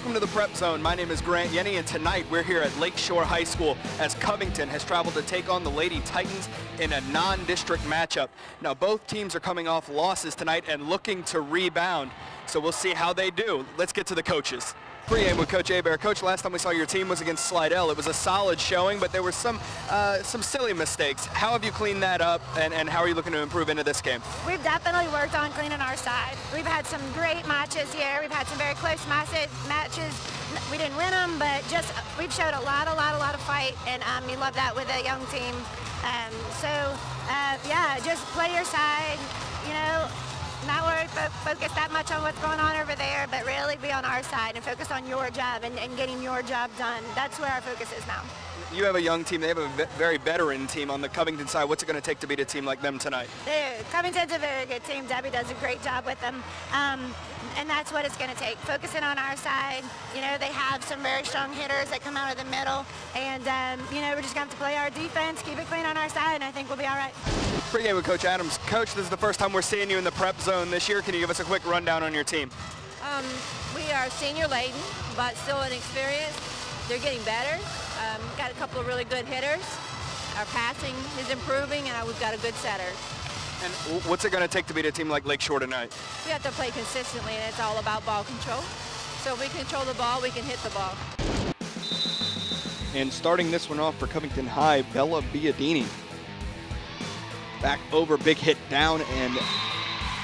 Welcome to the Prep Zone. My name is Grant Yenny, and tonight we're here at Lakeshore High School as Covington has traveled to take on the Lady Titans in a non-district matchup. Now, both teams are coming off losses tonight and looking to rebound, so we'll see how they do. Let's get to the coaches. Pre-game with Coach Hebert. Coach, last time we saw your team was against Slidell. It was a solid showing, but there were some silly mistakes. How have you cleaned that up, and how are you looking to improve into this game? We've definitely worked on cleaning our side. We've had some great matches here. We've had some very close matches. We didn't win them, but just we've showed a lot of fight, and you love that with a young team. Yeah, just play your side, you know. Not worry, focus that much on what's going on over there, but really be on our side and focus on your job and getting your job done. That's where our focus is now. You have a young team. They have a very veteran team on the Covington side. What's it going to take to beat a team like them tonight? Covington's a very good team. Debbie does a great job with them. And that's what it's going to take. Focusing on our side. You know, they have some very strong hitters that come out of the middle. And, you know, we're just going to have to play our defense, keep it clean on our side, and I think we'll be all right. Pre-game with Coach Adams. Coach, this is the first time we're seeing you in the prep zone this year. Can you give us a quick rundown on your team? We are senior laden, but still inexperienced. They're getting better. Got a couple of really good hitters. Our passing is improving, and we've got a good setter. And what's it going to take to beat a team like Lakeshore tonight? We have to play consistently, and it's all about ball control. So if we control the ball, we can hit the ball. And starting this one off for Covington High, Bella Biadini. Back over, big hit down, and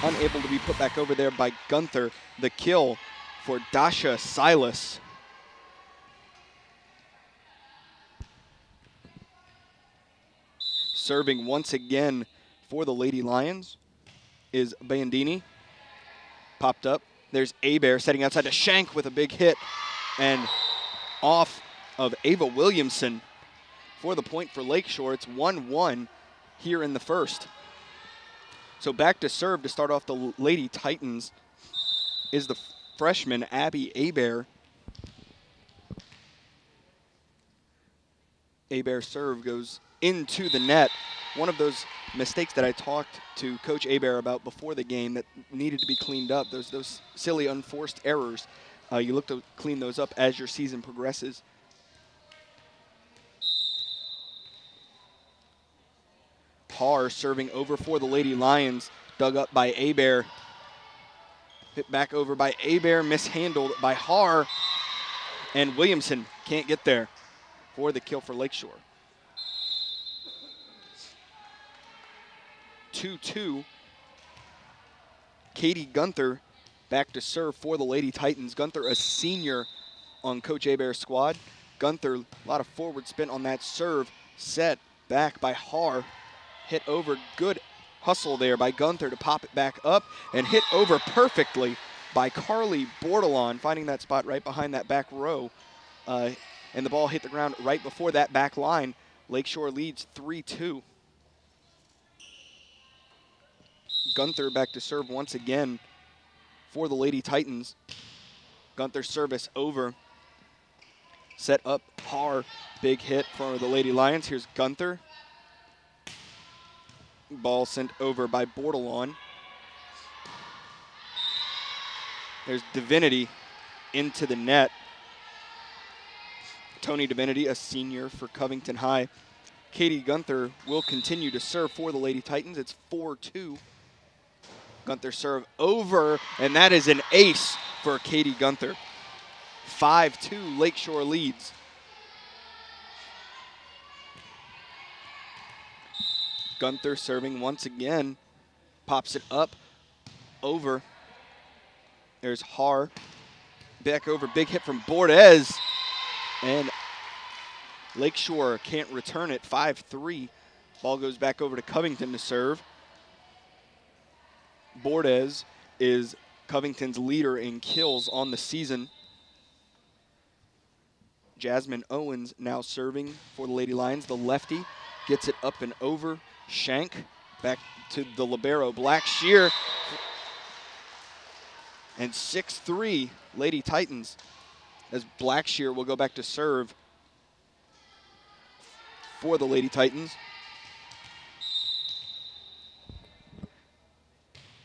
unable to be put back over there by Gunther. The kill for Dasha Silas. Serving once again for the Lady Lions is Bandini. Popped up. There's Hebert setting outside to Shank with a big hit. And off of Ava Williamson for the point for Lakeshore. It's 1-1 here in the first. So back to serve to start off the Lady Titans is the freshman Abby Hebert. Hebert's serve goes into the net. One of those mistakes that I talked to Coach Hebert about before the game that needed to be cleaned up, those silly unforced errors. You look to clean those up as your season progresses. Har serving over for the Lady Lions, dug up by Hebert. Hit back over by Hebert, mishandled by Har, and Williamson can't get there for the kill for Lakeshore. 2-2. Katie Gunther back to serve for the Lady Titans. Gunther, a senior on Coach Hebert's squad. Gunther, a lot of forward spin on that serve. Set back by Har. Hit over, good hustle there by Gunther to pop it back up, and hit over perfectly by Carly Bordelon, finding that spot right behind that back row. And the ball hit the ground right before that back line. Lakeshore leads 3-2. Gunther back to serve once again for the Lady Titans. Gunther service over. Set up, Har, big hit for the Lady Lions. Here's Gunther. Ball sent over by Bordelon. There's Divinity into the net. Tony Divinity, a senior for Covington High. Katie Gunther will continue to serve for the Lady Titans. It's 4-2. Gunther serve over, and that is an ace for Katie Gunther. 5-2, Lakeshore leads. Gunther serving once again, pops it up, over. There's Har, back over, big hit from Bordes, and Lakeshore can't return it, 5-3. Ball goes back over to Covington to serve. Bordes is Covington's leader in kills on the season. Jasmine Owens now serving for the Lady Lions. The lefty gets it up and over. Shank back to the libero, Blackshear. And 6-3, Lady Titans, as Blackshear will go back to serve for the Lady Titans.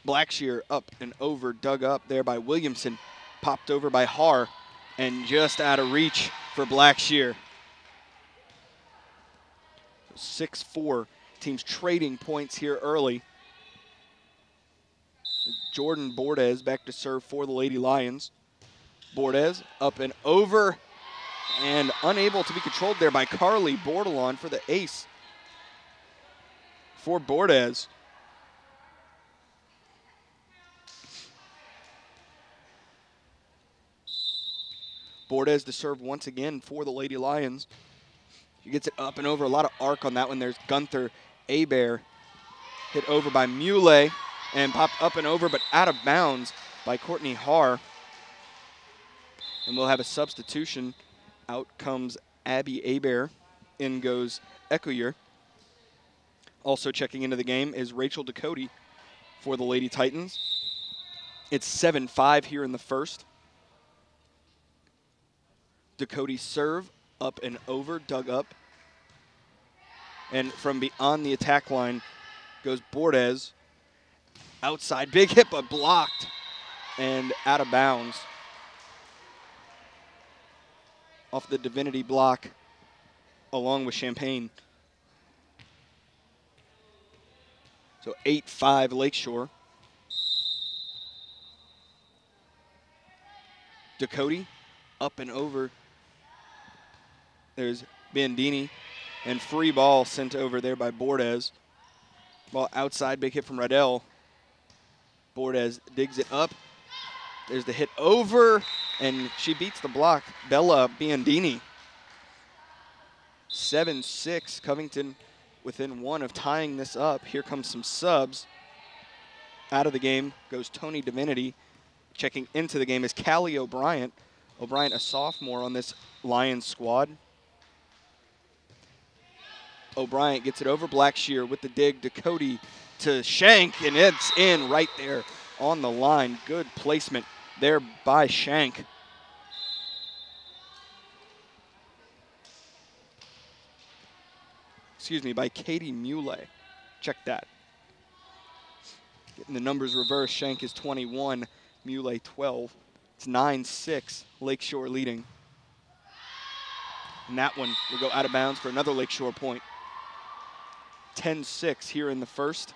Blackshear up and over, dug up there by Williamson, popped over by Har, and just out of reach for Blackshear. 6-4, teams trading points here early. Jordan Bordes back to serve for the Lady Lions. Bordes up and over, and unable to be controlled there by Carly Bordelon for the ace for Bordes. Bordes to serve once again for the Lady Lions. She gets it up and over. A lot of arc on that one. There's Gunther Abear. Hit over by Muley and popped up and over, but out of bounds by Courtney Haar. And we'll have a substitution. Out comes Abby Abear. In goes Ecoyer. Also checking into the game is Rachel Ducote for the Lady Titans. It's 7-5 here in the first. Ducote serve, up and over, dug up. And from beyond the attack line goes Bordes. Outside, big hit, but blocked and out of bounds. Off the Divinity block along with Champaign. So 8-5 Lakeshore. Ducote up and over. There's Bandini, and free ball sent over there by Bordes. Ball outside, big hit from Radell. Bordes digs it up. There's the hit over, and she beats the block. Bella Bandini. 7-6, Covington within one of tying this up. Here comes some subs. Out of the game goes Tony Divinity. Checking into the game is Callie O'Brien. O'Brien, a sophomore on this Lions squad. O'Brien gets it over Blackshear with the dig. Ducote to Shank, and it's in right there on the line. Good placement there by Shank. Excuse me, by Katie Muley. Check that. Getting the numbers reversed. Shank is 21, Muley 12. It's 9-6, Lakeshore leading. And that one will go out of bounds for another Lakeshore point. 10-6 here in the first.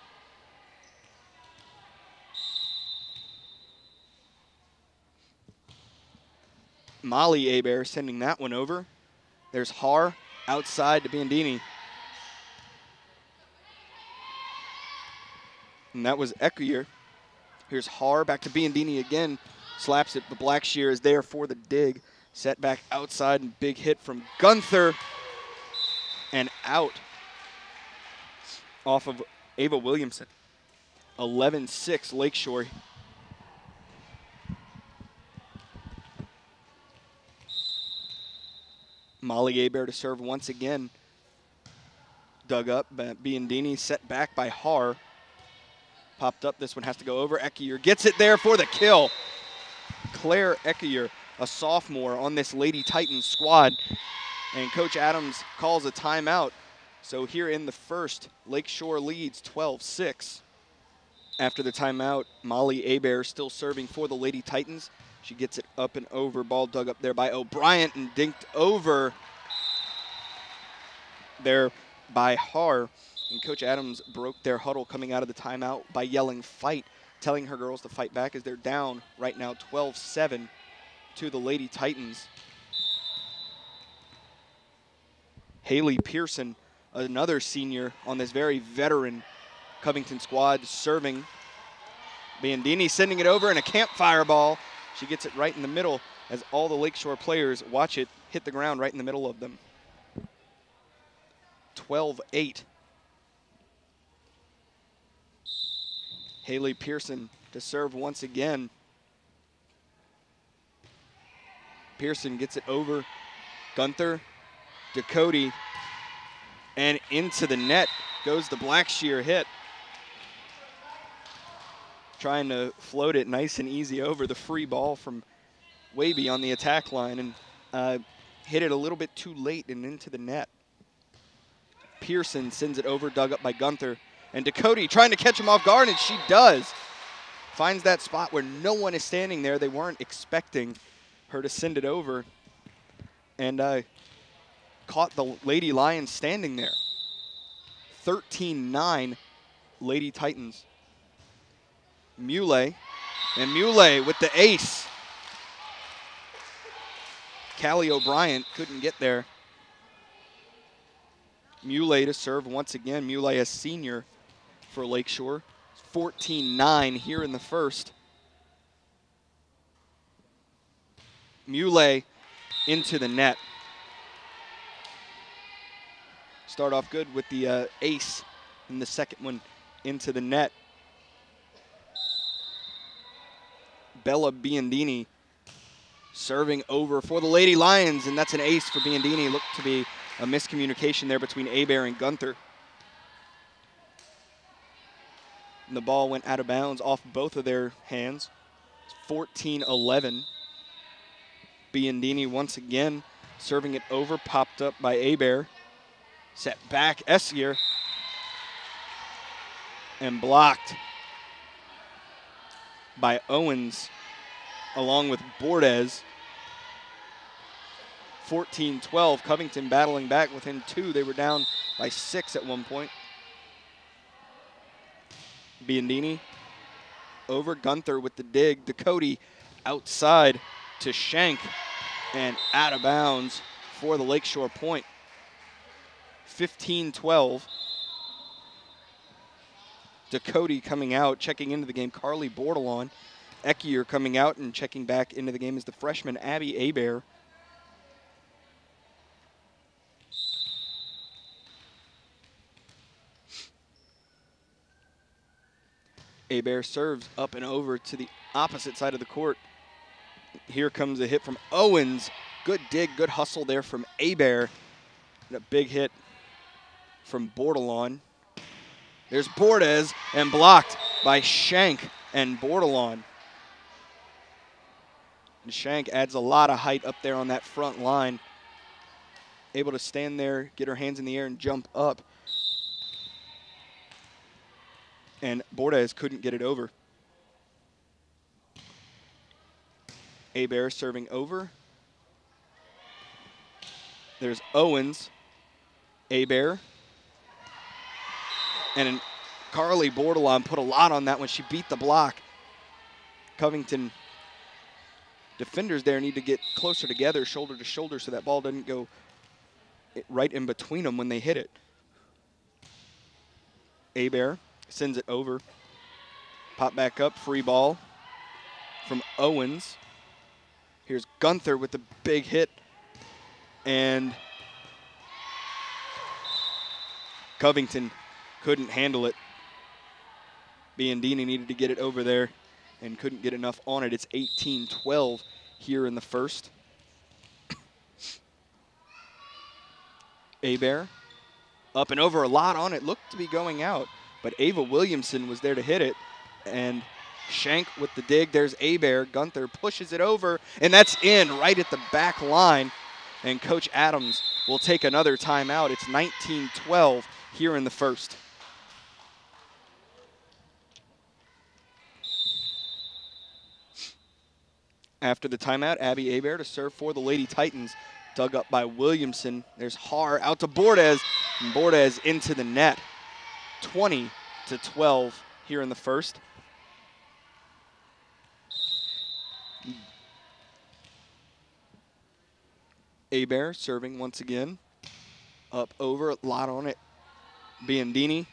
Molly Abear sending that one over. There's Haar outside to Bandini. And that was Ecoyer. Here's Haar back to Bandini again. Slaps it, but Blackshear is there for the dig. Set back outside and big hit from Gunther. And out off of Ava Williamson. 11-6 Lakeshore. Molly Abear to serve once again. Dug up, Biandini set back by Haar. Popped up, this one has to go over. Ecoyer gets it there for the kill. Claire Ecoyer, a sophomore on this Lady Titans squad. And Coach Adams calls a timeout. So here in the first, Lakeshore leads 12-6. After the timeout, Molly Abear still serving for the Lady Titans. She gets it up and over. Ball dug up there by O'Brien and dinked over there by Haar. And Coach Adams broke their huddle coming out of the timeout by yelling fight, telling her girls to fight back as they're down right now 12-7 to the Lady Titans. Haley Pearson, another senior on this very veteran Covington squad, serving. Bandini sending it over, and a campfire ball. She gets it right in the middle as all the Lakeshore players watch it hit the ground right in the middle of them. 12-8. Haley Pearson to serve once again. Pearson gets it over. Gunther, Ducote, and into the net goes the Blackshear hit. Trying to float it nice and easy over the free ball from Waby on the attack line, and hit it a little bit too late and into the net. Pearson sends it over, dug up by Gunther. And Ducote trying to catch him off guard, and she does. Finds that spot where no one is standing there. They weren't expecting her to send it over, and caught the Lady Lions standing there. 13-9 Lady Titans. Muley, and Muley with the ace. Callie O'Brien couldn't get there. Muley to serve once again. Muley, a senior for Lakeshore. 14-9 here in the first. Muley into the net. Start off good with the ace in the second one into the net. Bella Biondini serving over for the Lady Lions, and that's an ace for Biondini. Looked to be a miscommunication there between Hebert and Gunther. And the ball went out of bounds off both of their hands. 14-11. Biondini once again serving it over, popped up by Hebert. Set back, Essier, and blocked by Owens along with Bordes. 14-12, Covington battling back within 2. They were down by 6 at one point. Biondini over, Gunther with the dig. Ducote outside to Schenk and out of bounds for the Lakeshore point. 15-12. Ducote coming out, checking into the game, Carly Bordelon. Ekier coming out and checking back into the game is the freshman Abby Hebert. Hebert serves up and over to the opposite side of the court. Here comes a hit from Owens. Good dig, good hustle there from Hebert. And a big hit from Bordelon. There's Bordes, and blocked by Schenk and Bordelon. And Schenk adds a lot of height up there on that front line. Able to stand there, get her hands in the air, and jump up. And Bordes couldn't get it over. Hebert serving over. There's Owens. Hebert. And Carly Bordelon put a lot on that one. She beat the block. Covington defenders there need to get closer together, shoulder to shoulder, so that ball doesn't go right in between them when they hit it. Hebert sends it over. Pop back up, free ball from Owens. Here's Gunther with the big hit. And Covington couldn't handle it. Biondini needed to get it over there and couldn't get enough on it. It's 18-12 here in the first. Hebert up and over, a lot on it. Looked to be going out, but Ava Williamson was there to hit it. And Schenk with the dig. There's Hebert. Gunther pushes it over, and that's in right at the back line. And Coach Adams will take another timeout. It's 19-12 here in the first. After the timeout, Abby Hebert to serve for the Lady Titans. Dug up by Williamson. There's Haar out to Bordes, and Bordes into the net. 20-12 here in the first. Hebert serving once again. Up over, a lot on it. Biondini.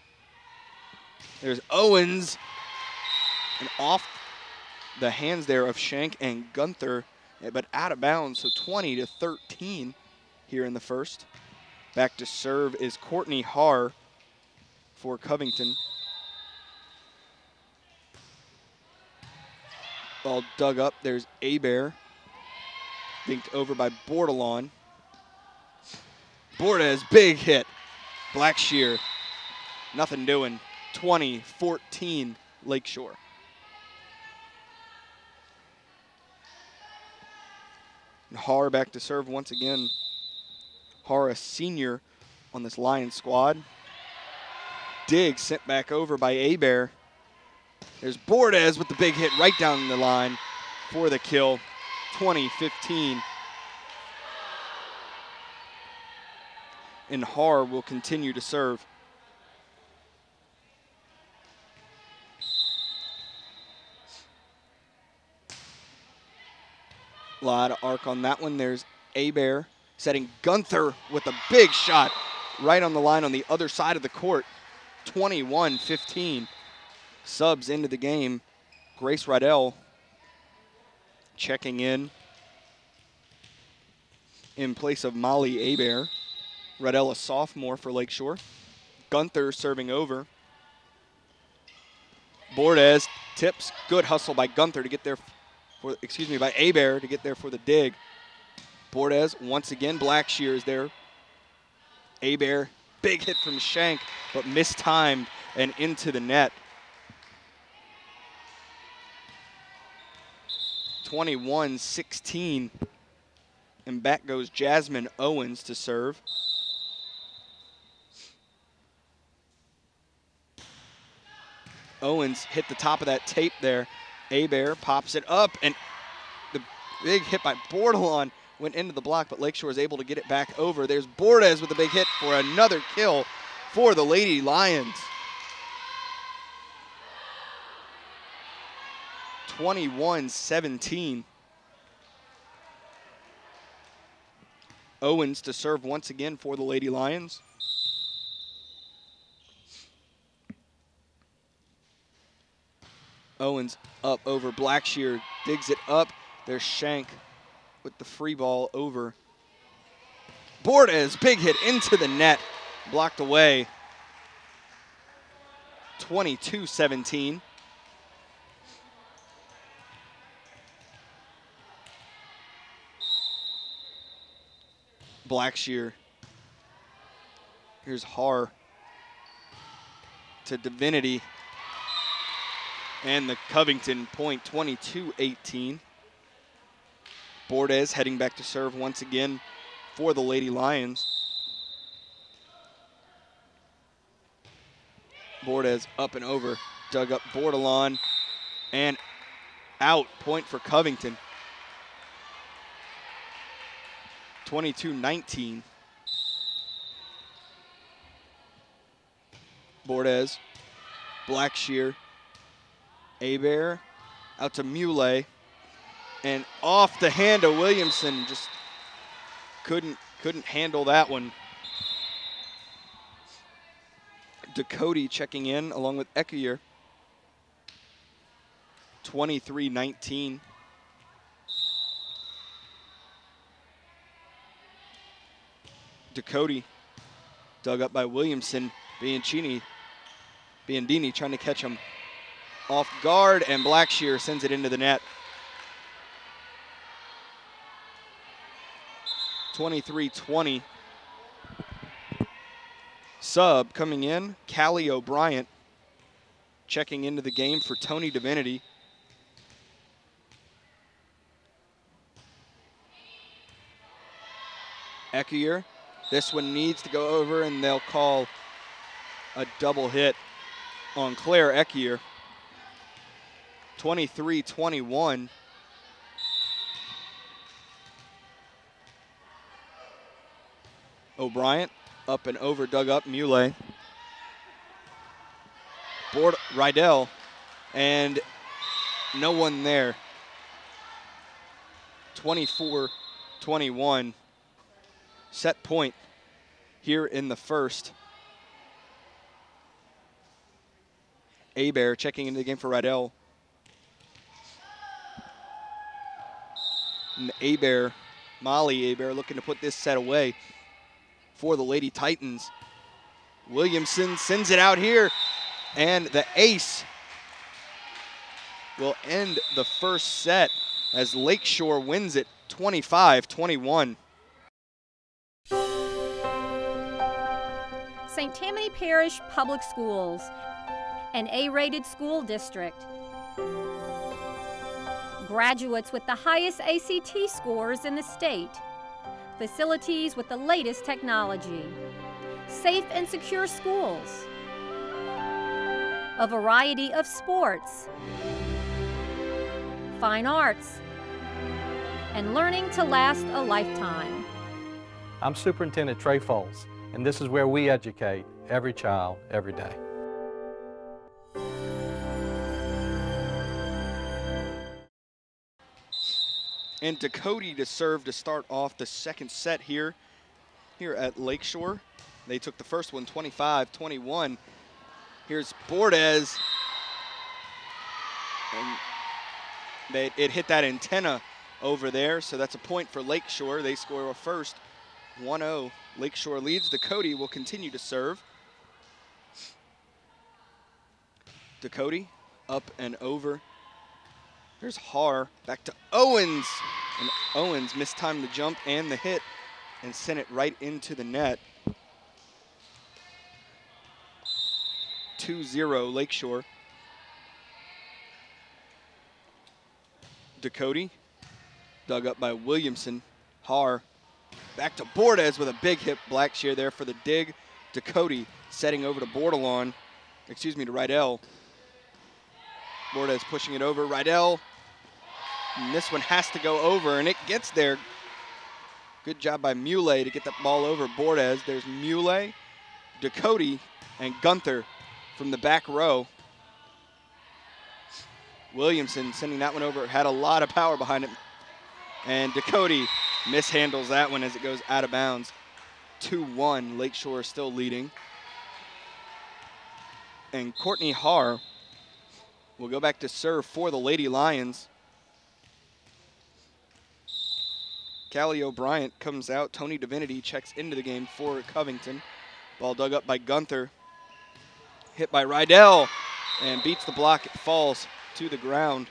There's Owens. And off the hands there of Schenk and Gunther, but out of bounds, so 20-13 here in the first. Back to serve is Courtney Haar for Covington. Ball dug up, there's Hebert. Dinked over by Bordelon. Bordes, big hit. Blackshear, nothing doing. 20-14 Lakeshore. And Haar back to serve once again. Haar, a senior on this Lions squad. Dig sent back over by Hebert. There's Bordes with the big hit right down the line for the kill. 20-15. And Har will continue to serve. A lot of arc on that one. There's Abear setting Gunther with a big shot right on the line on the other side of the court. 21-15. Subs into the game. Grace Riddell checking in place of Molly Abear. Riddell, a sophomore for Lakeshore. Gunther serving over. Bordes tips. Good hustle by Gunther to get there for, by Abear to get there for the dig. Bordes once again. Blackshear is there. Abear, big hit from Shank, but mistimed and into the net. 21-16. And back goes Jasmine Owens to serve. Owens hit the top of that tape there. Abear pops it up, and the big hit by Bordelon went into the block, but Lakeshore is able to get it back over. There's Bordes with a big hit for another kill for the Lady Lions. 21-17. Owens to serve once again for the Lady Lions. Owens up over Blackshear, digs it up. There's Shank with the free ball over. Bordes, big hit into the net, blocked away. 22-17. Blackshear. Here's Har to Divinity. And the Covington point, 22-18. Bordes heading back to serve once again for the Lady Lions. Bordes up and over, dug up Bordelon, and out, point for Covington. 22-19. Bordes, Blackshear, Abear, out to Muley, and off the hand of Williamson. Just couldn't handle that one. Ducote checking in along with Ekier. 23-19. Ducote dug up by Williamson. Bianchini, Biandini trying to catch him off guard, and Blackshear sends it into the net. 23-20. Sub coming in, Callie O'Brien checking into the game for Tony Divinity. Ekier, this one needs to go over, and they'll call a double hit on Claire Ekier. 23-21. O'Brien up and over, dug up Muley. Rydell, and no one there. 24-21. Set point here in the first. Abear checking into the game for Rydell. And Abear, Molly Abear, looking to put this set away for the Lady Titans. Williamson sends it out here, and the ace will end the first set as Lakeshore wins it 25-21. St. Tammany Parish Public Schools, an A-rated school district. Graduates with the highest ACT scores in the state. Facilities with the latest technology. Safe and secure schools. A variety of sports. Fine arts. and learning to last a lifetime. I'm Superintendent Trey Foles, and this is where we educate every child, every day. And Ducote to serve to start off the second set here at Lakeshore. They took the first one 25-21. Here's Bordes. And it hit that antenna over there, so that's a point for Lakeshore. They score a first, 1-0. Lakeshore leads. Ducote will continue to serve. Ducote up and over. Here's Haar, back to Owens. And Owens mistimed the jump and the hit and sent it right into the net. 2-0 Lakeshore. Ducote, dug up by Williamson. Haar, back to Bordes with a big hit. Blackshear there for the dig. Ducote setting over to to Rydell. Bordes pushing it over. Rydell. And this one has to go over, and it gets there. Good job by Muley to get that ball over Bordes. There's Muley, Ducote, and Gunther from the back row. Williamson sending that one over. Had a lot of power behind it. And Ducote mishandles that one as it goes out of bounds. 2-1, Lakeshore still leading. And Courtney Haar will go back to serve for the Lady Lions. Callie O'Brien comes out. Tony Divinity checks into the game for Covington. Ball dug up by Gunther. Hit by Rydell and beats the block. It falls to the ground.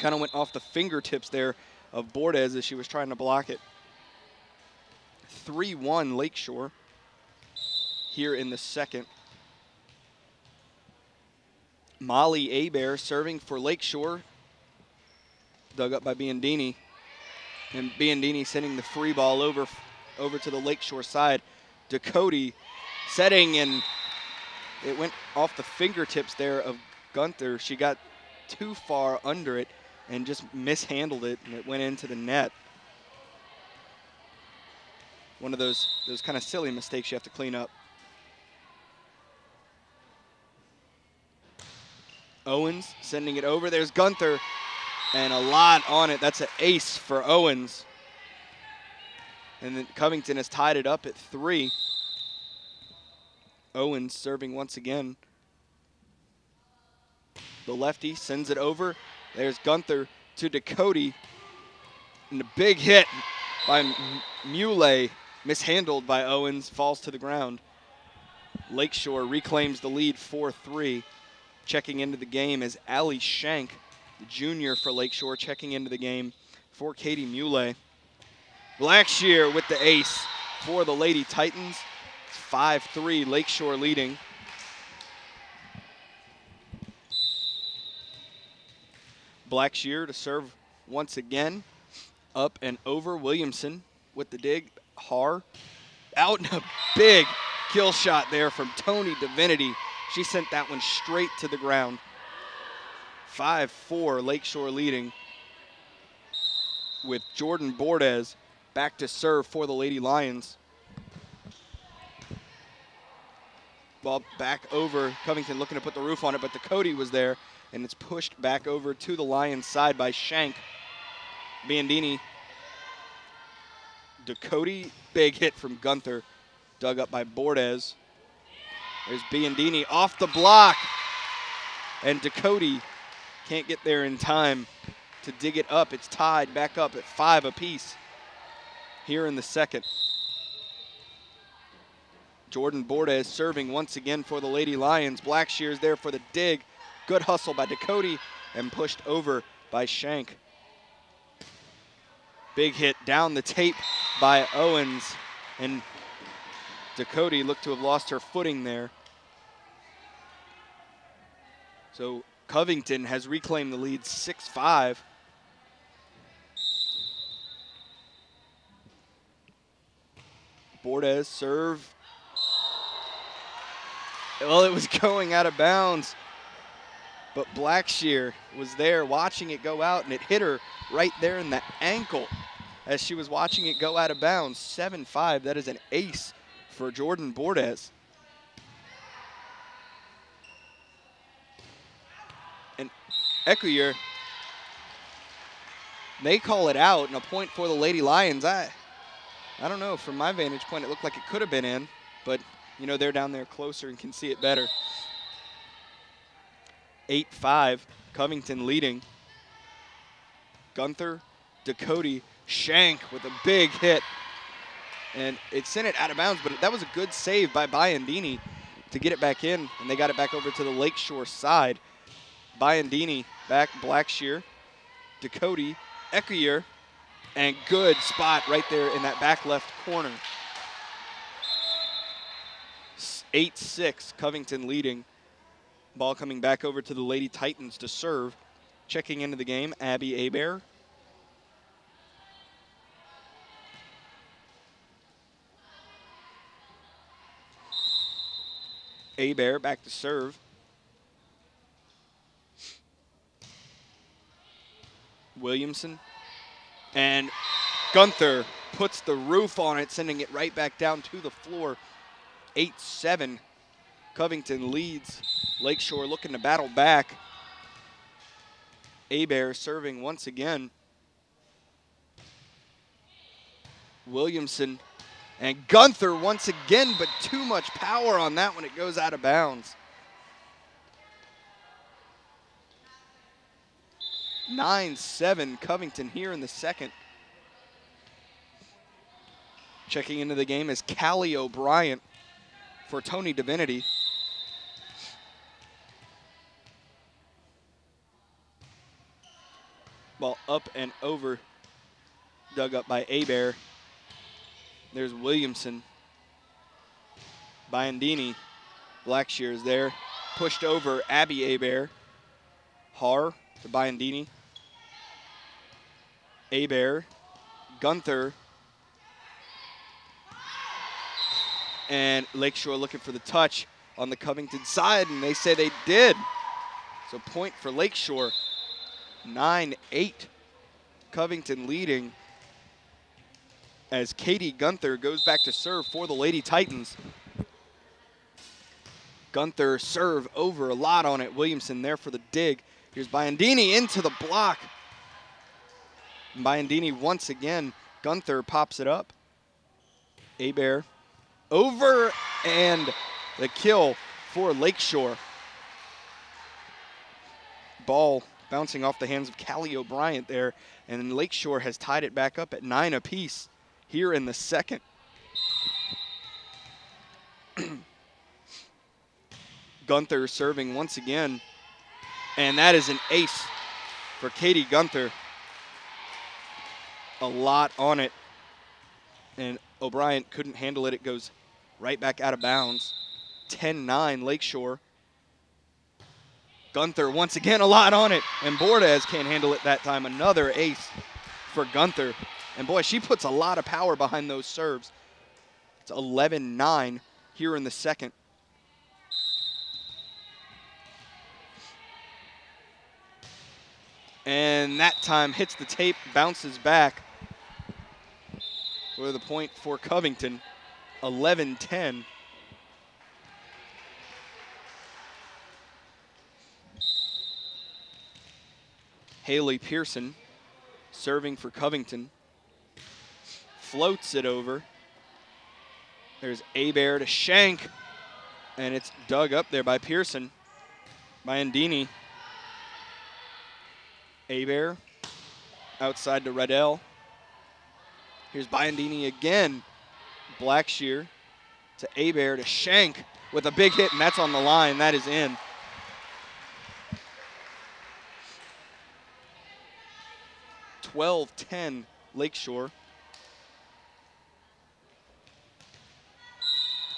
Kind of went off the fingertips there of Bordes as she was trying to block it. 3-1 Lakeshore here in the second. Molly Hebert serving for Lakeshore. Dug up by Biondini. And Biondini sending the free ball over to the Lakeshore side. Ducote setting, and it went off the fingertips there of Gunther. She got too far under it and just mishandled it, and it went into the net. One of those kind of silly mistakes you have to clean up. Owens sending it over. There's Gunther, and a lot on it. That's an ace for Owens. And then Covington has tied it up at 3. Owens serving once again. The lefty sends it over. There's Gunther to Ducote. And a big hit by Muley, mishandled by Owens, falls to the ground. Lakeshore reclaims the lead 4-3. Checking into the game is Allie Shank, the junior for Lakeshore, checking into the game for Katie Muley. Blackshear with the ace for the Lady Titans. It's 5-3, Lakeshore leading. Blackshear to serve once again. Up and over. Williamson with the dig. Haar out, and a big kill shot there from Tony Divinity. She sent that one straight to the ground. 5-4, Lakeshore leading, with Jordan Bordes back to serve for the Lady Lions. Ball back over. Covington looking to put the roof on it, but Ducote was there, and it's pushed back over to the Lions side by Shank. Biondini. Ducote, big hit from Gunther, dug up by Bordes. There's Biondini off the block, and Ducote can't get there in time to dig it up. It's tied back up at 5 apiece here in the second. Jordan Bordes serving once again for the Lady Lions. Blackshear's there for the dig. Good hustle by Ducote and pushed over by Shank. Big hit down the tape by Owens, and Ducote looked to have lost her footing there. So Covington has reclaimed the lead 6-5. Bordes serve. Well, it was going out of bounds, but Blackshear was there watching it go out, and it hit her right there in the ankle as she was watching it go out of bounds. 7-5, that is an ace for Jordan Bordes. And Ecuyer, they call it out, and a point for the Lady Lions. I don't know, from my vantage point, it looked like it could have been in, but you know, they're down there closer and can see it better. 8-5, Covington leading. Gunther, Ducote, Shank with a big hit. And it sent it out of bounds, but that was a good save by Biandini to get it back in, and they got it back over to the Lakeshore side. Biandini back, Blackshear, Ducote, Ecuyer, and good spot right there in that back left corner. 8-6, Covington leading. Ball coming back over to the Lady Titans to serve. Checking into the game, Abby Hebert. Hebert back to serve. Williamson. And Gunther puts the roof on it, sending it right back down to the floor. 8-7. Covington leads. Lakeshore looking to battle back. Hebert serving once again. Williamson and Gunther once again, but too much power on that when it goes out of bounds. 9-7, Covington here in the second. Checking into the game is Callie O'Brien for Tony Divinity. Ball up and over, dug up by Hebert. There's Williamson. Biandini. Blackshear is there. Pushed over Abby Hebert. Har to Biandini. Hebert. Gunther. And Lakeshore looking for the touch on the Covington side, and they say they did. So point for Lakeshore. 9-8. Covington leading as Katie Gunther goes back to serve for the Lady Titans. Gunther serve over, a lot on it. Williamson there for the dig. Here's Biandini into the block. Biandini once again. Gunther pops it up. Hebert over, and the kill for Lakeshore. Ball bouncing off the hands of Callie O'Brien there, and Lakeshore has tied it back up at 9 apiece here in the second. Gunther serving once again, and that is an ace for Katie Gunther. A lot on it, and O'Brien couldn't handle it. It goes right back out of bounds. 10-9 Lakeshore. Gunther once again, a lot on it, and Bordes can't handle it that time. Another ace for Gunther. And boy, she puts a lot of power behind those serves. It's 11-9 here in the second. And that time hits the tape, bounces back for the point for Covington. 11-10. Haley Pearson serving for Covington. Floats it over. There's Hebert to Shank, and it's dug up there by Pearson. Biandini. Hebert outside to Riddell. Here's Biandini again. Blackshear to Hebert to Shank with a big hit, and that's on the line. That is in. (12-10) Lakeshore.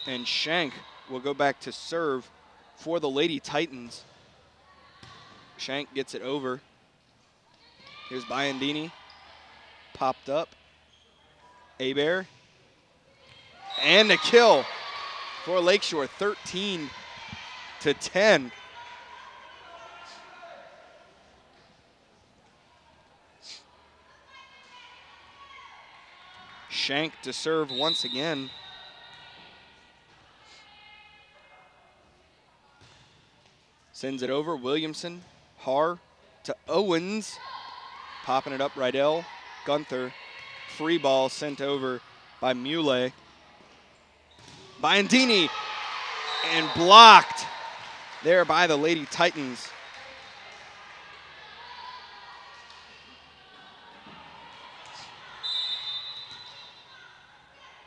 And Shank will go back to serve for the Lady Titans. Shank gets it over. Here's Biandini. Popped up. Hebert. And a kill for Lakeshore, 13-10. Shank to serve once again. Sends it over. Williamson. Har to Owens. Popping it up. Rydell. Gunther. Free ball sent over by Muley. Biondini. And blocked there by the Lady Titans.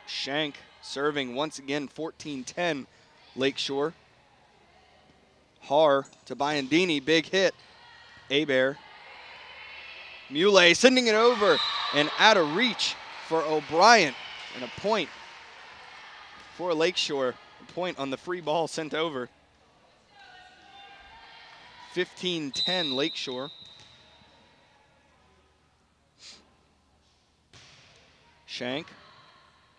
Shank serving once again, 14-10 Lakeshore. Har to Biondini, big hit. Abear. Muley sending it over and out of reach for O'Brien. And a point for Lakeshore. A point on the free ball sent over. 15-10 Lakeshore. Shank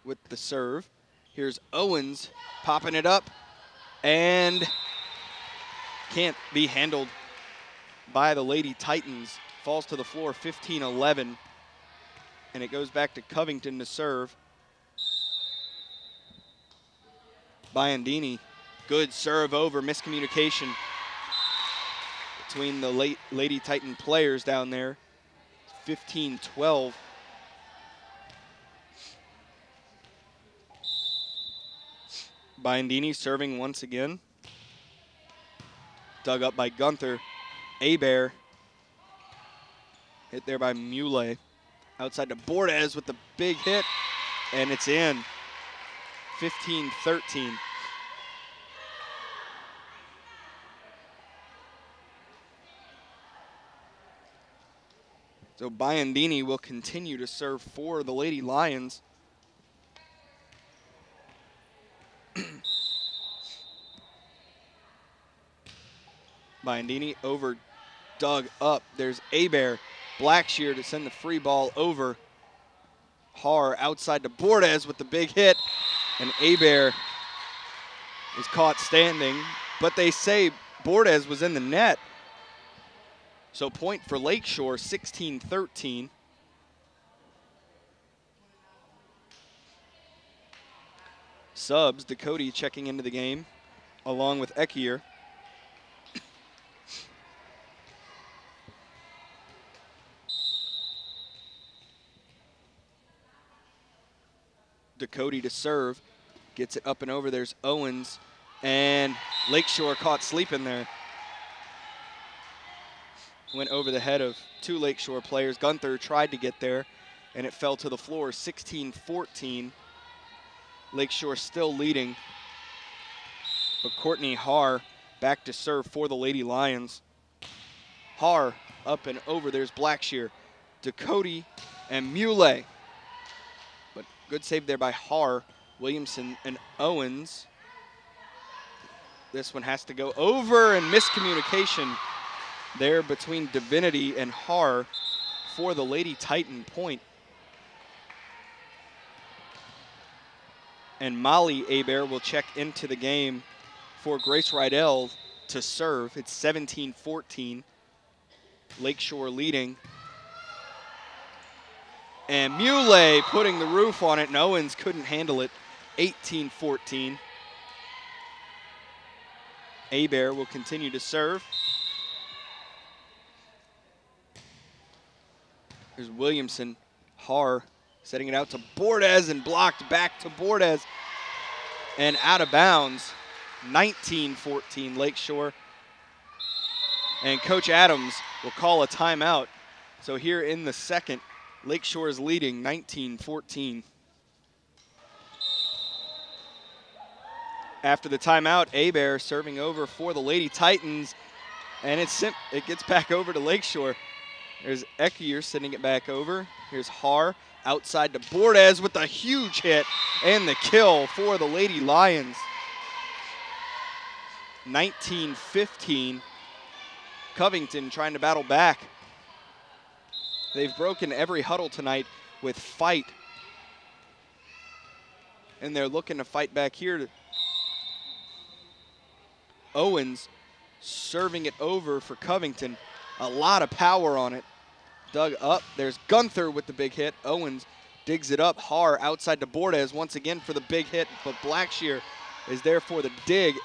with the serve. Here's Owens popping it up and can't be handled by the Lady Titans. Falls to the floor, 15-11. And it goes back to Covington to serve. Biondini, good serve over, miscommunication between the Lady Titan players down there. 15-12. Biondini serving once again. Dug up by Gunther. Abear. Hit there by Muley. Outside to Bordes with the big hit. And it's in. 15-13. So Biondini will continue to serve for the Lady Lions. Biondini over, dug up. There's Abear. Blackshear to send the free ball over. Har outside to Bordes with the big hit. And Abear is caught standing. But they say Bordes was in the net. So point for Lakeshore, 16-13. Subs, Dakota checking into the game along with Ekier. Dakota to serve, gets it up and over. There's Owens, and Lakeshore caught sleeping there. Went over the head of two Lakeshore players. Gunther tried to get there, and it fell to the floor, 16-14. Lakeshore still leading, but Courtney Har back to serve for the Lady Lions. Har up and over. There's Blackshear, Dakota, and Muley. But good save there by Har, Williamson, and Owens. This one has to go over, and miscommunication there between Divinity and Har for the Lady Titan point. And Molly Abear will check into the game for Grace Rydell to serve. It's 17-14. Lakeshore leading. And Muley putting the roof on it, and Owens couldn't handle it. 18-14. Abear will continue to serve. There's Williamson. Har setting it out to Bordes and blocked back to Bordes. And out of bounds, 19-14 Lakeshore. And Coach Adams will call a timeout. So here in the second, Lakeshore is leading 19-14. After the timeout, Abear serving over for the Lady Titans. And it gets back over to Lakeshore. There's Ekier sending it back over. Here's Har outside to Bordes with a huge hit and the kill for the Lady Lions. 19-15. Covington trying to battle back. They've broken every huddle tonight with fight. And they're looking to fight back here. Owens serving it over for Covington. A lot of power on it. Dug up. There's Gunther with the big hit. Owens digs it up. Haar outside to Bordes once again for the big hit, but Blackshear is there for the dig.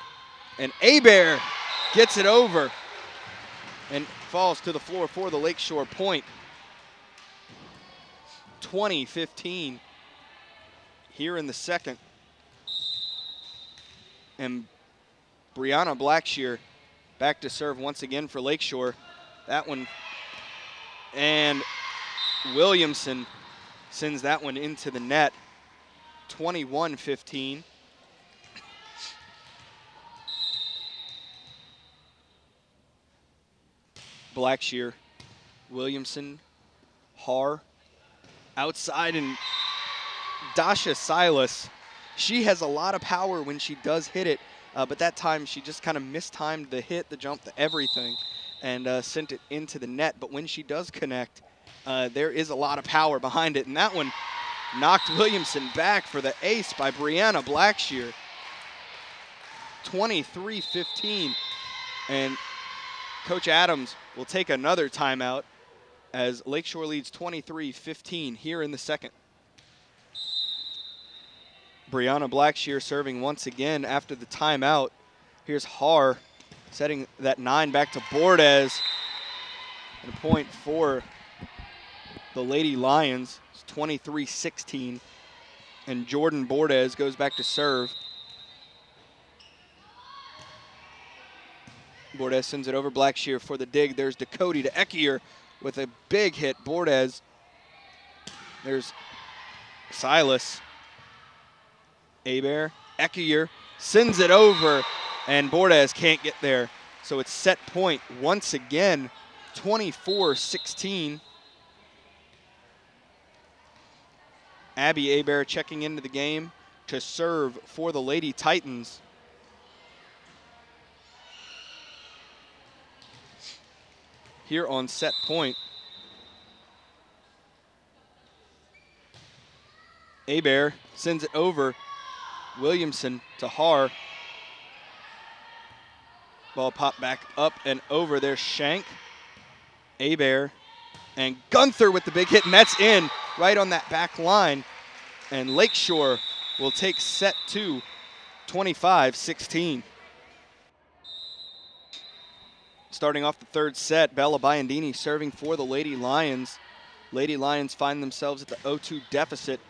And Hebert gets it over and falls to the floor for the Lakeshore point. 20-15 here in the second. And Brianna Blackshear back to serve once again for Lakeshore. That one, and Williamson sends that one into the net. 21-15. Blackshear, Williamson, Haar, outside, and Dasha Silas. She has a lot of power when she does hit it, but that time she just kind of mistimed the hit, the jump, the everything, and sent it into the net. But when she does connect, there is a lot of power behind it, and that one knocked Williamson back for the ace by Brianna Blackshear. 23-15, and Coach Adams will take another timeout as Lakeshore leads 23-15 here in the second. Brianna Blackshear serving once again after the timeout. Here's Haar setting that 9 back to Bordes. And a point for the Lady Lions. It's 23-16. And Jordan Bordes goes back to serve. Bordes sends it over. Blackshear for the dig. There's Dakota to Ekier with a big hit. Bordes. There's Silas. Hebert, Ekier sends it over, and Bordes can't get there. So it's set point once again, 24-16. Abby Hebert checking into the game to serve for the Lady Titans. Here on set point. Hebert sends it over. Williamson to Haar. Ball popped back up and over. There's Shank, Hebert, and Gunther with the big hit, and that's in right on that back line. And Lakeshore will take set 2, 25-16. Starting off the third set, Bella Biondini serving for the Lady Lions. Lady Lions find themselves at the 0-2 deficit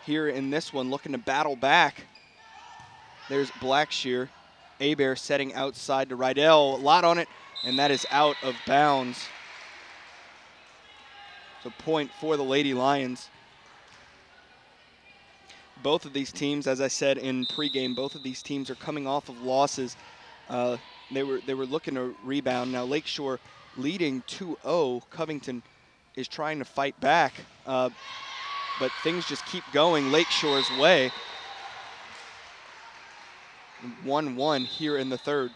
here in this one, looking to battle back. There's Blackshear. Hebert setting outside to Rydell. A lot on it, and that is out of bounds. So point for the Lady Lions. Both of these teams, as I said in pregame, both of these teams are coming off of losses. They were looking to rebound. Now Lakeshore leading 2-0. Covington is trying to fight back, but things just keep going Lakeshore's way. 1-1 here in the third.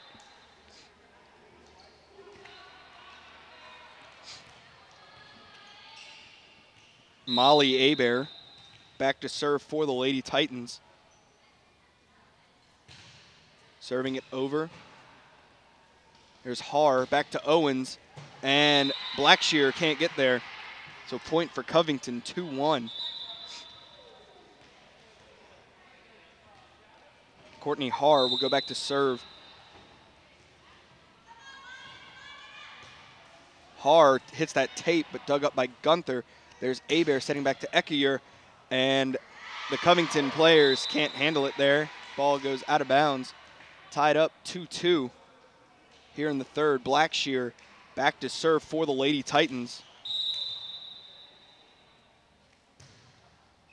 Molly Hebert back to serve for the Lady Titans. Serving it over. There's Haar back to Owens, and Blackshear can't get there. So point for Covington, 2-1. Courtney Haar will go back to serve. Haar hits that tape, but dug up by Gunther. There's Hebert setting back to Ekier, and the Covington players can't handle it there. Ball goes out of bounds. Tied up 2-2 here in the third. Blackshear back to serve for the Lady Titans.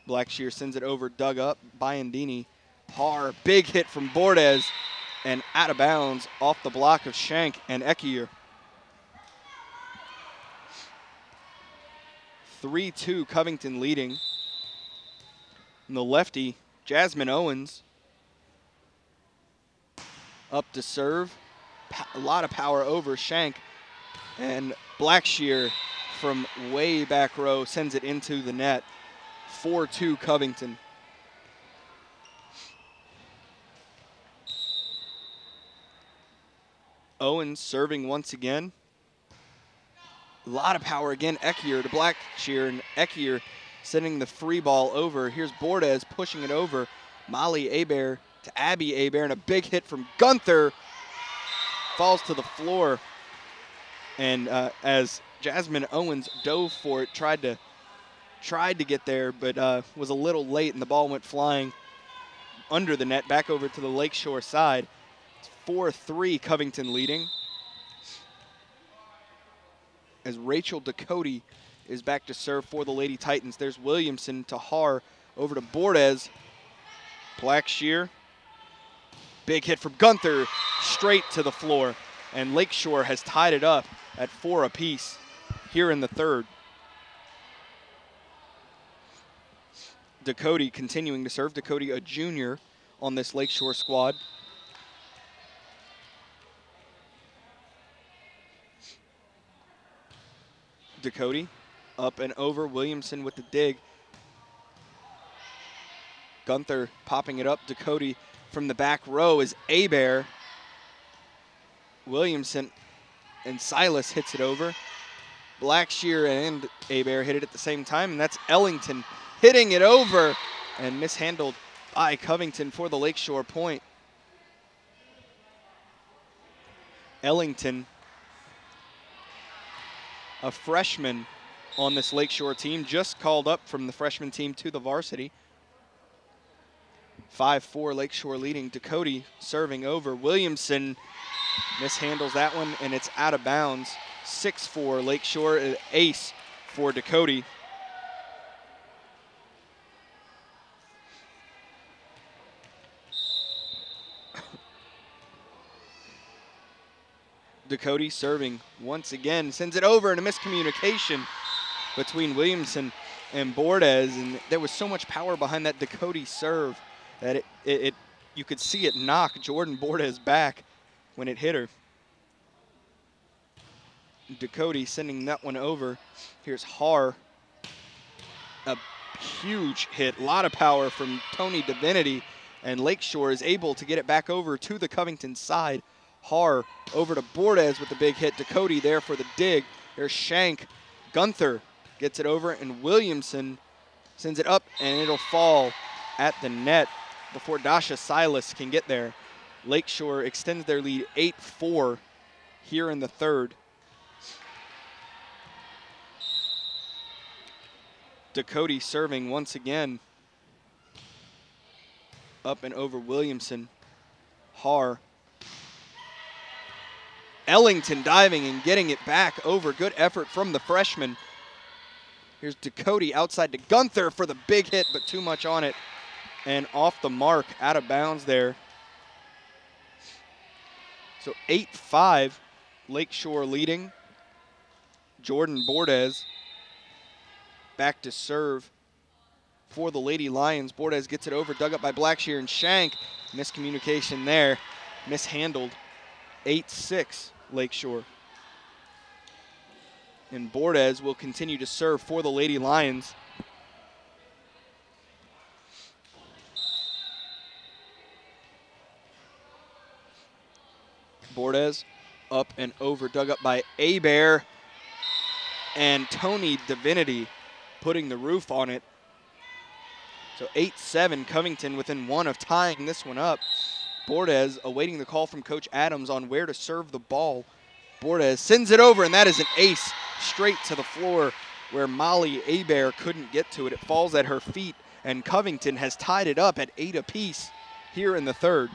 Blackshear sends it over, dug up, Biondini. Haar, big hit from Bordes, and out of bounds off the block of Shank and Ekier. 3-2 Covington leading. And the lefty, Jasmine Owens, up to serve. A lot of power over Shank, and Blackshear from way back row sends it into the net. 4-2 Covington. Owens serving once again. A lot of power again. Ekier to Blackshear, and Ekier sending the free ball over. Here's Bordes pushing it over. Molly Hebert to Abby Hebert, and a big hit from Gunther. Falls to the floor. And as Jasmine Owens dove for it, tried to get there, but was a little late, and the ball went flying under the net, back over to the Lakeshore side. It's 4-3 Covington leading. As Rachel Ducote is back to serve for the Lady Titans. There's Williamson to Haar, over to Bordes. Blackshear. Big hit from Gunther, straight to the floor. And Lakeshore has tied it up at 4 apiece here in the third. Ducote continuing to serve. Ducote, a junior on this Lakeshore squad. Ducote up and over. Williamson with the dig. Gunther popping it up. Ducote from the back row is Hebert. Williamson and Silas hits it over. Blackshear and Hebert hit it at the same time, and that's Ellington hitting it over and mishandled by Covington for the Lakeshore point. Ellington, a freshman on this Lakeshore team, just called up from the freshman team to the varsity. 5-4 Lakeshore leading. Ducote serving over. Williamson mishandles that one, and it's out of bounds. 6-4 Lakeshore, an ace for Ducote. Ducote serving once again, sends it over, and a miscommunication between Williamson and Bordes, and there was so much power behind that Ducote serve that you could see it knock Jordan Bordes back when it hit her. Ducote sending that one over. Here's Haar. A huge hit, a lot of power from Tony Divinity, and Lakeshore is able to get it back over to the Covington side. Haar over to Bordes with the big hit. Ducote there for the dig. There's Shank. Gunther gets it over, and Williamson sends it up, and it'll fall at the net before Dasha Silas can get there. Lakeshore extends their lead 8-4 here in the third. Ducote serving once again. Up and over Williamson. Haar. Ellington diving and getting it back over. Good effort from the freshman. Here's Ducote outside to Gunther for the big hit, but too much on it. And off the mark, out of bounds there. So 8-5, Lakeshore leading. Jordan Bordes back to serve for the Lady Lions. Bordes gets it over, dug up by Blackshear and Shank. Miscommunication there, mishandled. 8-6, Lakeshore. And Bordes will continue to serve for the Lady Lions. Bordes up and over, dug up by Hebert, and Tony Divinity putting the roof on it. So 8-7, Covington within one of tying this one up. Bordes awaiting the call from Coach Adams on where to serve the ball. Bordes sends it over, and that is an ace straight to the floor where Molly Hebert couldn't get to it. It falls at her feet, and Covington has tied it up at 8 apiece here in the third.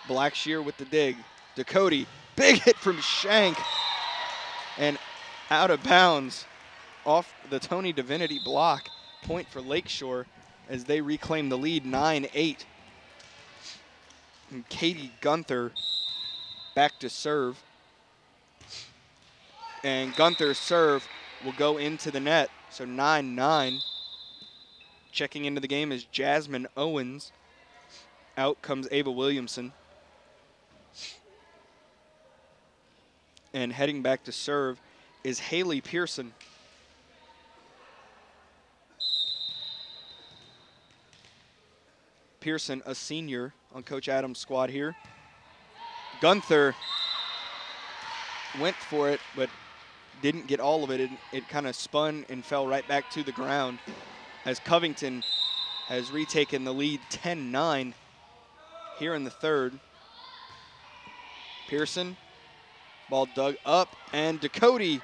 Blackshear with the dig. Ducote, big hit from Shank, and out of bounds off the Tony Divinity block. Point for Lakeshore as they reclaim the lead, 9-8. And Katie Gunther back to serve. And Gunther's serve will go into the net, so 9-9. Checking into the game is Jasmine Owens. Out comes Ava Williamson. And heading back to serve is Haley Pearson. Pearson, a senior on Coach Adams' squad here. Gunther went for it, but didn't get all of it. It kind of spun and fell right back to the ground as Covington has retaken the lead 10-9 here in the third. Pearson, ball dug up, and Ducote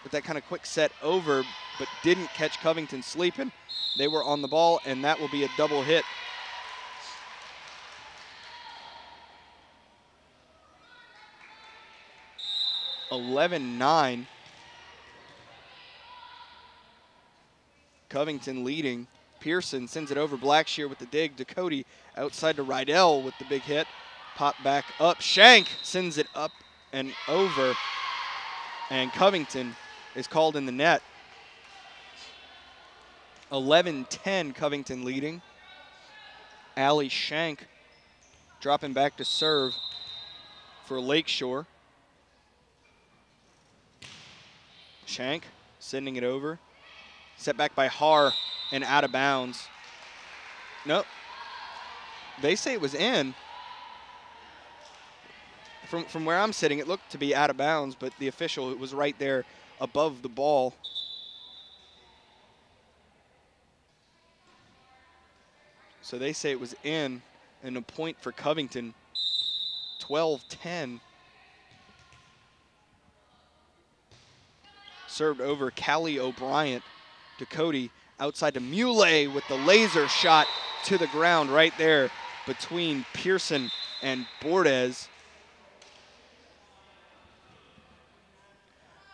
with that kind of quick set over, but didn't catch Covington sleeping. They were on the ball, and that will be a double hit. (11-9). Covington leading. Pearson sends it over. Blackshear with the dig. Ducote outside to Rydell with the big hit. Pop back up. Shank sends it up and over. And Covington is called in the net. 11-10, Covington leading. Allie Shank dropping back to serve for Lakeshore. Shank sending it over. Set back by Haar and out of bounds. Nope. They say it was in. From where I'm sitting, it looked to be out of bounds, but the official, it was right there above the ball. So they say it was in, and a point for Covington. 12-10. Served over Callie O'Brien. Ducote outside to Muley with the laser shot to the ground right there between Pearson and Bordes.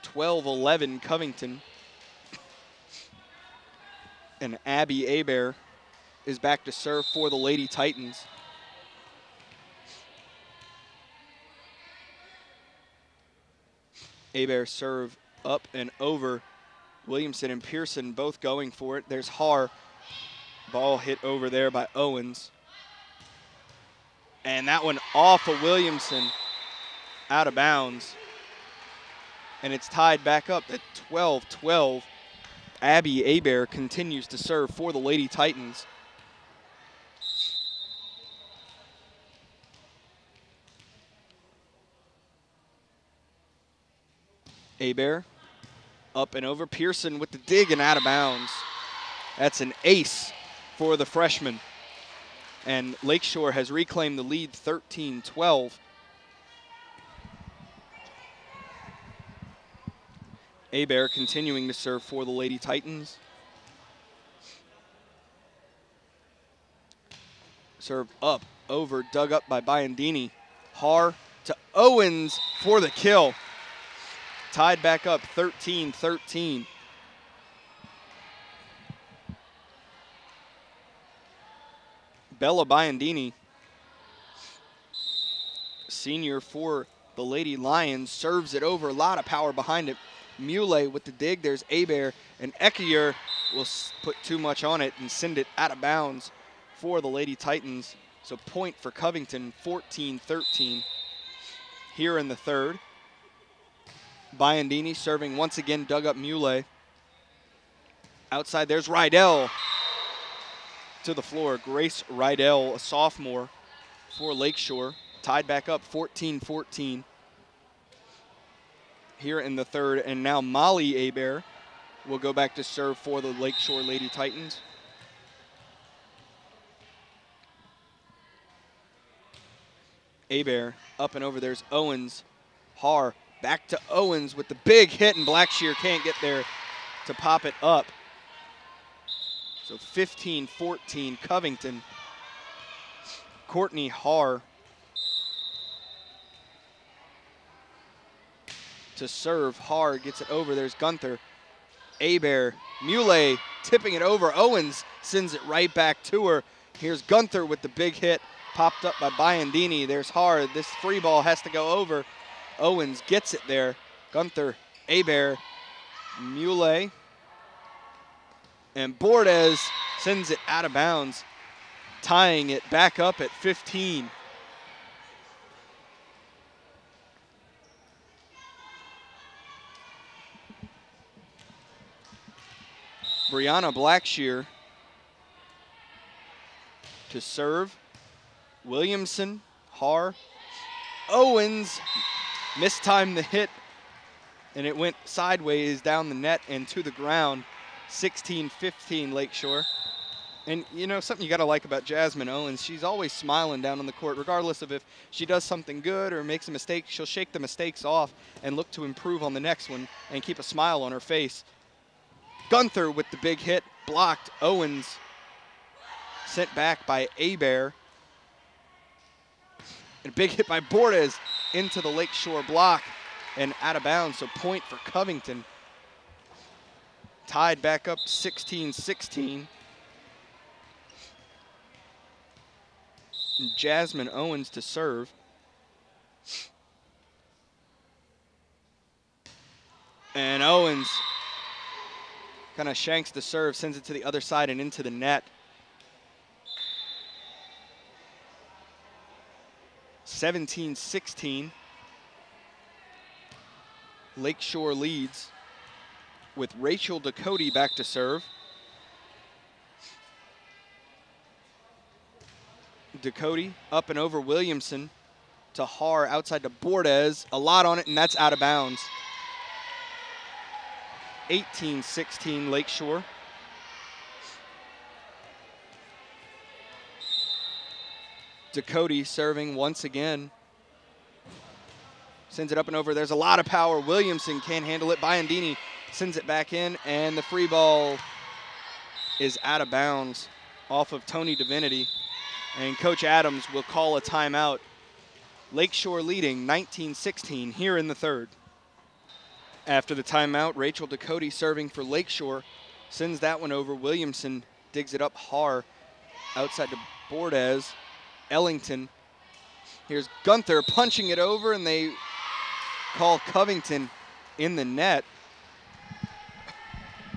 12-11 Covington. And Abby Hebert is back to serve for the Lady Titans. Hebert serve up and over. Williamson and Pearson both going for it. There's Haar. Ball hit over there by Owens. And that one off of Williamson, out of bounds. And it's tied back up at 12-12. Abby Hebert continues to serve for the Lady Titans. Hebert up and over. Pearson with the dig and out of bounds. That's an ace for the freshman. And Lakeshore has reclaimed the lead 13-12. Hebert continuing to serve for the Lady Titans. Serve up, over, dug up by Biondini. Haar to Owens for the kill. Tied back up 13-13. Bella Biondini, senior for the Lady Lions, serves it over. A lot of power behind it. Muley with the dig. There's Hebert, and Ekier will put too much on it and send it out of bounds for the Lady Titans. So point for Covington, 14-13 here in the third. Biondini serving once again, dug up Muley. Outside, there's Rydell to the floor. Grace Rydell, a sophomore for Lakeshore. Tied back up 14-14 here in the third. And now Molly Hebert will go back to serve for the Lakeshore Lady Titans. Hebert up and over. There's Owens. Haar back to Owens with the big hit, and Blackshear can't get there to pop it up. So 15-14 Covington. Courtney Haar to serve. Haar gets it over. There's Gunther. Hebert. Muley tipping it over. Owens sends it right back to her. Here's Gunther with the big hit. Popped up by Biondini. There's Haar. This free ball has to go over. Owens gets it there. Gunther, Hebert, Muley, and Bordes sends it out of bounds, tying it back up at 15. Brianna Blackshear to serve. Williamson, Haar, Owens, mistimed the hit, and it went sideways down the net and to the ground. 16-15 Lakeshore. And, you know, something you got to like about Jasmine Owens, she's always smiling down on the court, regardless of if she does something good or makes a mistake. She'll shake the mistakes off and look to improve on the next one and keep a smile on her face. Gunther with the big hit, blocked. Owens sent back by Hebert. And a big hit by Bordes into the Lakeshore block and out of bounds, so point for Covington. Tied back up 16-16. Jasmine Owens to serve. And Owens kind of shanks the serve, sends it to the other side and into the net. 17-16. Lakeshore leads with Rachel Ducote back to serve. Ducote up and over Williamson to Haar outside to Bordes. A lot on it, and that's out of bounds. 18-16 Lakeshore. Ducote serving once again. Sends it up and over. There's a lot of power. Williamson can't handle it. Biondini sends it back in, and the free ball is out of bounds off of Tony Divinity. And Coach Adams will call a timeout. Lakeshore leading 19-16 here in the third. After the timeout, Rachel Ducote serving for Lakeshore. Sends that one over. Williamson digs it up. Haar outside to Bordes. Ellington. Here's Gunther punching it over, and they call Covington in the net.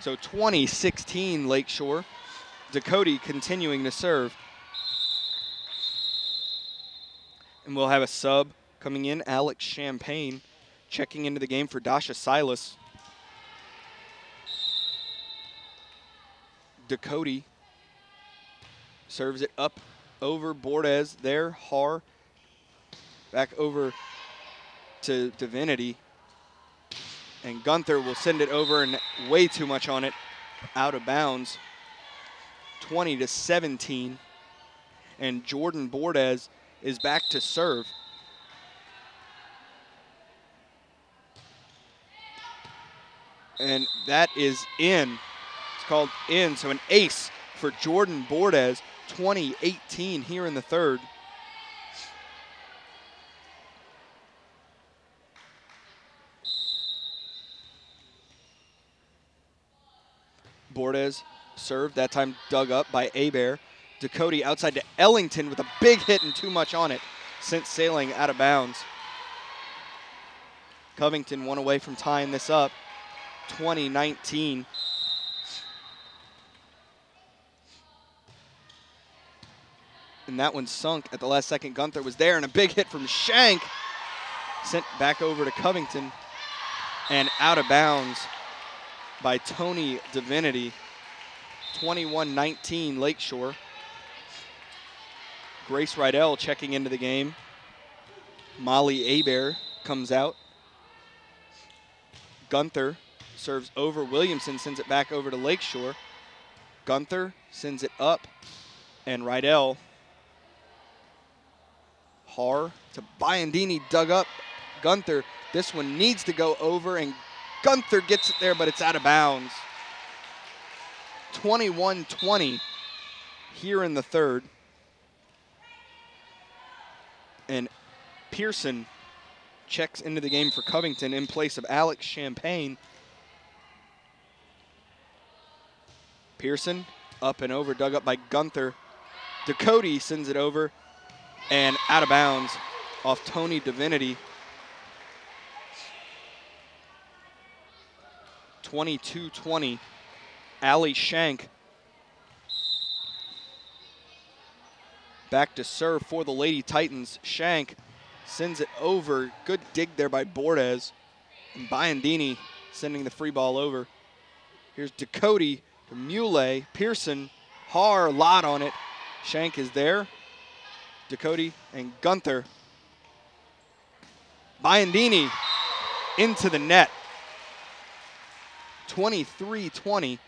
So 20-16 Lakeshore. Ducote continuing to serve. And we'll have a sub coming in, Alex Champagne, checking into the game for Dasha Silas. Ducote serves it up over Bordes there. Haar back over to Divinity. And Gunther will send it over, and way too much on it, out of bounds. 20-17. And Jordan Bordes is back to serve. And that is in. It's called in, so an ace for Jordan Bordes. 20-18 here in the third. Bordes served, that time dug up by Hebert. Ducote outside to Ellington with a big hit and too much on it. Sent sailing out of bounds. Covington one away from tying this up. 20-19. And that one sunk at the last second. Gunther was there, and a big hit from Shank. Sent back over to Covington. And out of bounds by Tony Divinity. 21-19 Lakeshore. Grace Rydell checking into the game. Molly Hebert comes out. Gunther serves over Williamson, sends it back over to Lakeshore. Gunther sends it up, and Rydell. Haar to Biondini, dug up. Gunther, this one needs to go over, and Gunther gets it there, but it's out of bounds. 21-20 here in the third. And Pearson checks into the game for Covington in place of Alex Champagne. Pearson up and over, dug up by Gunther. Ducote sends it over and out of bounds off Tony Divinity. 22-20, Allie Shank back to serve for the Lady Titans. Shank sends it over. Good dig there by Bordes. And Biondini sending the free ball over. Here's Ducote to Muley. Pearson, Haar, lot on it. Shank is there. Ducote and Gunther Biondini into the net. 23-20.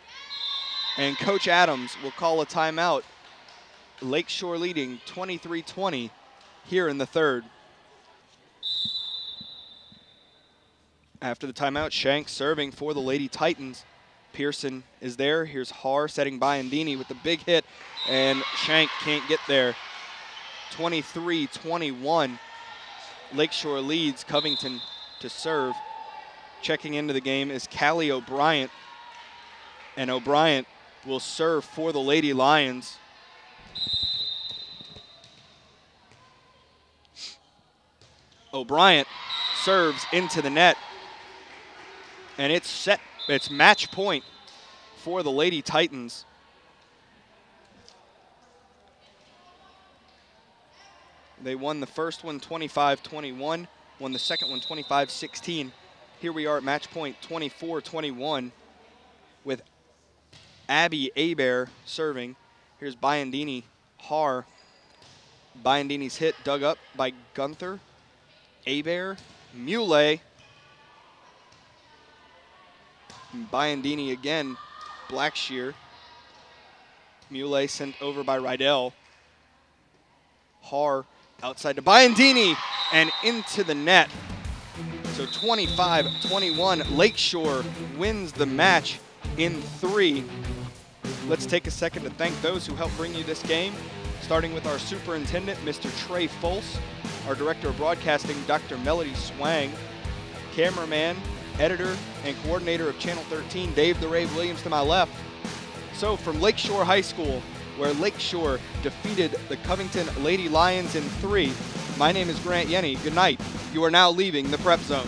And Coach Adams will call a timeout. Lakeshore leading 23-20 here in the third. After the timeout, Shank serving for the Lady Titans. Pearson is there. Here's Har setting Biondini with the big hit, and Shank can't get there. 23-21. Lakeshore leads. Covington to serve. Checking into the game is Callie O'Brien, and O'Brien will serve for the Lady Lions. O'Brien serves into the net, and it's set. It's match point for the Lady Titans. They won the first one 25-21, won the second one 25-16. Here we are at match point 24-21 with Abby Abear serving. Here's Biondini, Har. Biondini's hit dug up by Gunther. Abear, Muley. Biondini again, Blackshear. Muley sent over by Rydell. Har outside to Biondini and into the net. So 25-21, Lakeshore wins the match in 3. Let's take a second to thank those who helped bring you this game, starting with our superintendent, Mr. Trey Folse, our director of broadcasting, Dr. Melody Swang, cameraman, editor, and coordinator of Channel 13, Dave the Rave Williams to my left. So from Lakeshore High School, where Lakeshore defeated the Covington Lady Lions in 3, my name is Grant Yenny. Good night. You are now leaving the Prep Zone.